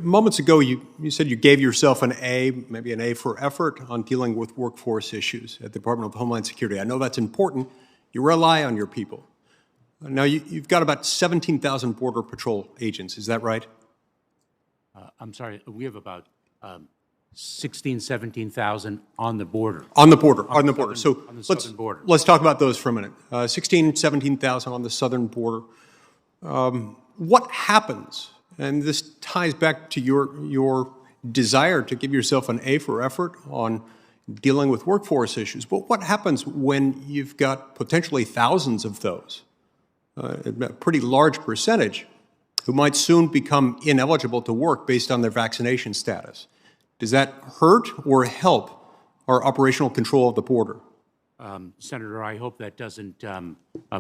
Moments ago, you said you gave yourself an A, maybe an A for effort on dealing with workforce issues at the Department of Homeland Security. I know that's important. You rely on your people. Now, you've got about 17,000 Border Patrol agents. Is that right? I'm sorry, we have about 17,000 on the border. On the border, on the border. So on the southern border. Let's talk about those for a minute. 17,000 on the southern border. What happens? And this ties back to your desire to give yourself an A for effort on dealing with workforce issues. But what happens when you've got potentially thousands of those, a pretty large percentage, who might soon become ineligible to work based on their vaccination status? Does that hurt or help our operational control of the border? Senator, I hope that doesn't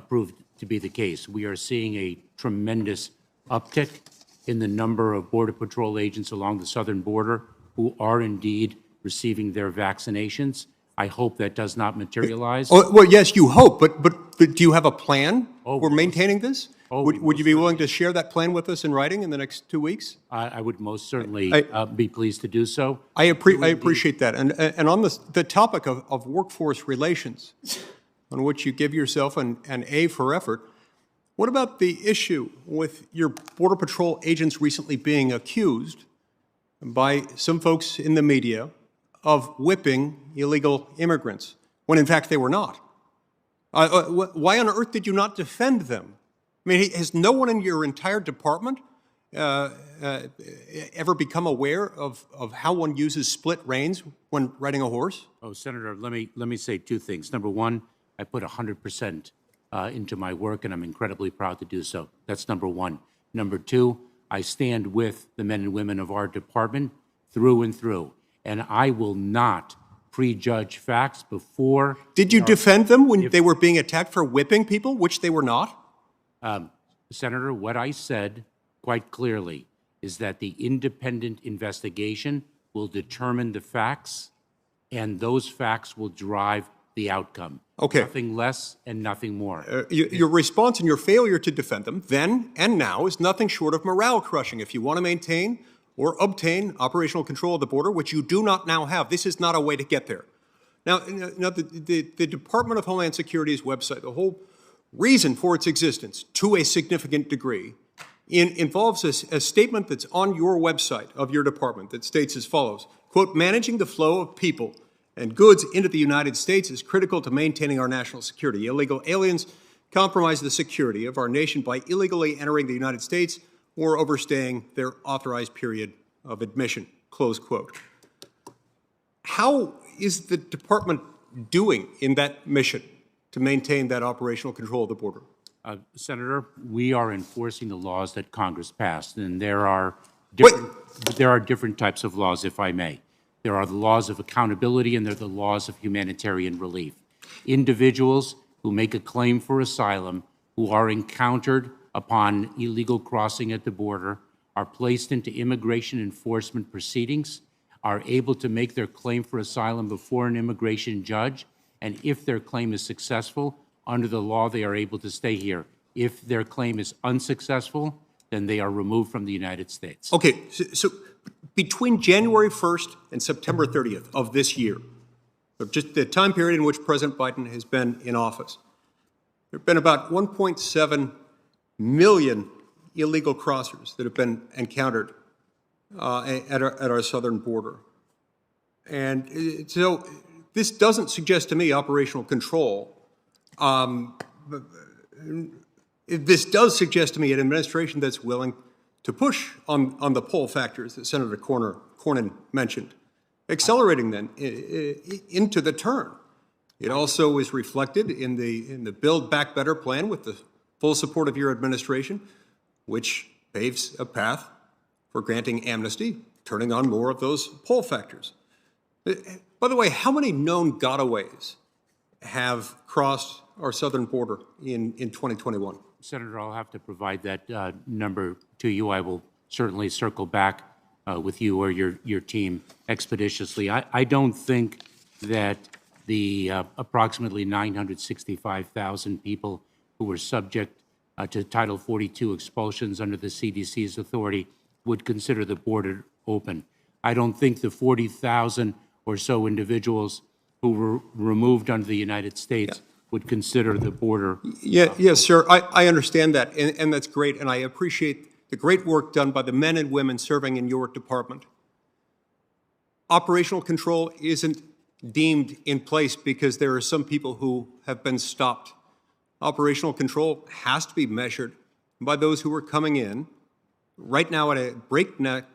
prove to be the case. We are seeing a tremendous uptick in the number of Border Patrol agents along the southern border who are indeed receiving their vaccinations. I hope that does not materialize. Oh, well, yes, you hope, but do you have a plan for maintaining this? Would you be willing to share that plan with us in writing in the next 2 weeks? I would most certainly be pleased to do so. I appreciate that. And on the topic of workforce relations, on which you give yourself an A for effort, what about the issue with your Border Patrol agents recently being accused by some folks in the media of whipping illegal immigrants, when in fact they were not? Why on earth did you not defend them? I mean, has no one in your entire department ever become aware of how one uses split reins when riding a horse? Oh, Senator, let me say two things. Number one, I put 100% into my work, and I'm incredibly proud to do so. That's number one. Number two, I stand with the men and women of our department through and through, and I will not prejudge facts before. Did you defend them when they were being attacked for whipping people, which they were not? Senator, what I said quite clearly is that the independent investigation will determine the facts, and those facts will drive the outcome. Okay. Nothing less and nothing more. Your response and your failure to defend them then and now is nothing short of morale crushing. If you want to maintain or obtain operational control of the border, which you do not now have, this is not a way to get there. Now the Department of Homeland Security's website, the whole reason for its existence, to a significant degree, involves a statement that's on your website of your department that states as follows, quote, managing the flow of people and goods into the United States is critical to maintaining our national security. Illegal aliens compromise the security of our nation by illegally entering the United States or overstaying their authorized period of admission, close quote. How is the department doing in that mission to maintain that operational control of the border? Senator, we are enforcing the laws that Congress passed, and there are different types of laws, if I may. There are the laws of accountability, and there are the laws of humanitarian relief. Individuals who make a claim for asylum, who are encountered upon illegal crossing at the border, are placed into immigration enforcement proceedings, are able to make their claim for asylum before an immigration judge, and if their claim is successful, under the law, they are able to stay here. If their claim is unsuccessful, then they are removed from the United States. Okay, so between January 1st and September 30th of this year, just the time period in which President Biden has been in office, there have been about 1.7 million illegal crossers that have been encountered at our southern border. And so this doesn't suggest to me operational control. This does suggest to me an administration that's willing to push on the pull factors that Senator Cornyn mentioned, accelerating then into the turn. It also is reflected in the Build Back Better plan with the full support of your administration, which paves a path for granting amnesty, turning on more of those pull factors. By the way, how many known gotaways have crossed our southern border in 2021? Senator, I'll have to provide that number to you. I will certainly circle back with you or your team expeditiously. I don't think that the approximately 965,000 people who were subject to Title 42 expulsions under the CDC's authority would consider the border open. I don't think the 40,000 or so individuals who were removed under the United States would consider the border. Yes, sir. I understand that, and that's great, and I appreciate the great work done by the men and women serving in your department. Operational control isn't deemed in place because there are some people who have been stopped. Operational control has to be measured by those who are coming in right now at a breakneck,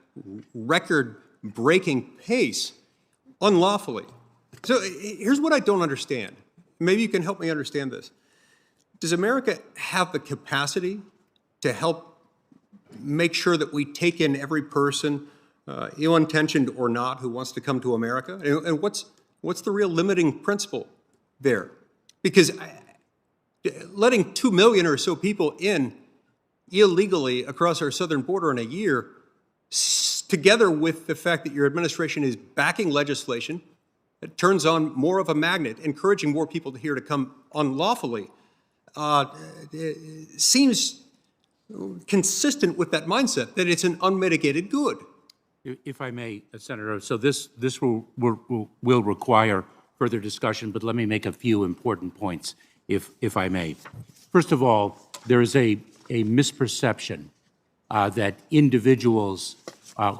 record-breaking pace unlawfully. So here's what I don't understand. Maybe you can help me understand this. Does America have the capacity to help make sure that we take in every person, ill-intentioned or not, who wants to come to America? And what's the real limiting principle there? Because letting 2 million or so people in illegally across our southern border in a year, together with the fact that your administration is backing legislation that turns on more of a magnet, encouraging more people here to come unlawfully, seems consistent with that mindset that it's an unmitigated good. If I may, Senator, so this will require further discussion, but let me make a few important points, if I may. First of all, there is a misperception that individuals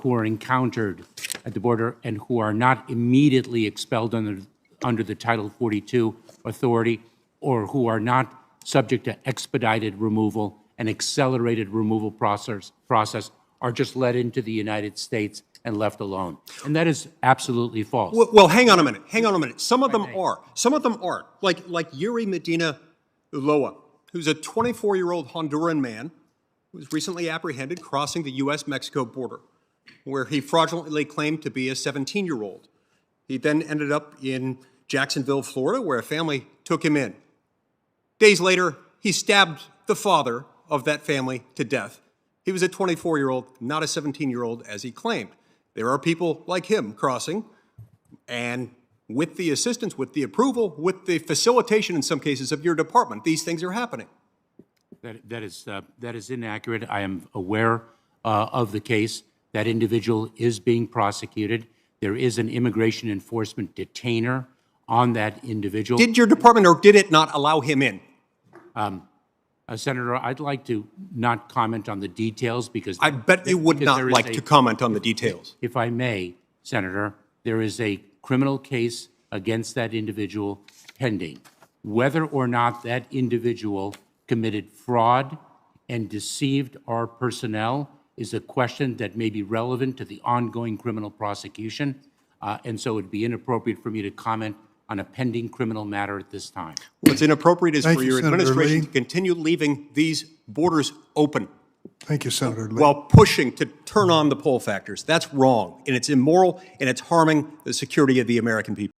who are encountered at the border and who are not immediately expelled under the Title 42 authority, or who are not subject to expedited removal and accelerated removal process are just let into the United States and left alone. And that is absolutely false. Well, hang on a minute. Hang on a minute. Some of them are. Some of them aren't. Like Yuri Medina Ulloa, who's a 24-year-old Honduran man who was recently apprehended crossing the U.S.-Mexico border, where he fraudulently claimed to be a 17-year-old. He then ended up in Jacksonville, Florida, where a family took him in. Days later, he stabbed the father of that family to death. He was a 24-year-old, not a 17-year-old, as he claimed. There are people like him crossing, and with the assistance, with the approval, with the facilitation in some cases of your department, these things are happening. That is inaccurate. I am aware of the case. That individual is being prosecuted. There is an immigration enforcement detainer on that individual. Did your department or did it not allow him in? Senator, I'd like to not comment on the details because I bet you would not like to comment on the details. If I may, Senator, there is a criminal case against that individual pending. Whether or not that individual committed fraud and deceived our personnel is a question that may be relevant to the ongoing criminal prosecution, and so it would be inappropriate for me to comment on a pending criminal matter at this time. What's inappropriate is for your Senator administration Lee. to continue leaving these borders open Thank you, Senator Lee. while pushing to turn on the pull factors. That's wrong, and it's immoral, and it's harming the security of the American people.